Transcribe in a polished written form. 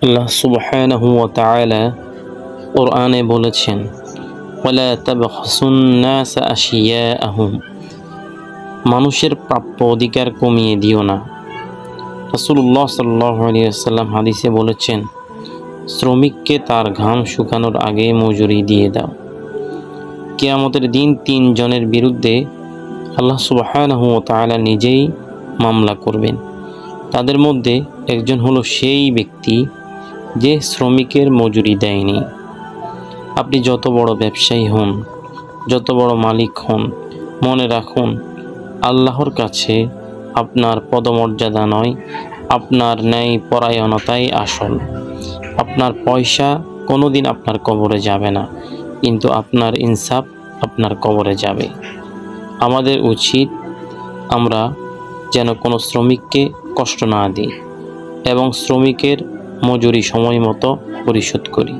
আল্লাহ সুবহানাহু ওয়া তাআলা কোরআনে বলেছেন, ওয়ালা তাবখাসুন নাসা আশিয়াআহুম, মানুষের প্রাপ্য অধিকার কমিয়ে দিও না। রাসূলুল্লাহ সাল্লাল্লাহু আলাইহি ওয়াসাল্লাম হাদিসে বলেছেন, শ্রমিককে তার ঘাম শুকানোর আগে মজুরি দিয়ে দাও। কিয়ামতের দিন 3 জনের বিরুদ্ধে আল্লাহ সুবহানাহু ওয়া তাআলা নিজেই মামলা করবেন। তাদের মধ্যে একজন হলো সেই ব্যক্তি যে শ্রমিকের মজুরি দেয়নি। আপনি যত বড় ব্যবসায়ী হন, যত বড় মালিক হন, মনে রাখুন আল্লাহর কাছে আপনার পদমর্যাদা নয়, আপনার ন্যায় পরায়ণতাই আসল। আপনার পয়সা কোনোদিন আপনার কবরে যাবে না, কিন্তু আপনার ইনসাফ আপনার কবরে যাবে। আমাদের উচিত আমরা যেন কোনো শ্রমিককে কষ্ট না দিই এবং শ্রমিকের মজুরি সময় মতো পরিশোধ করি।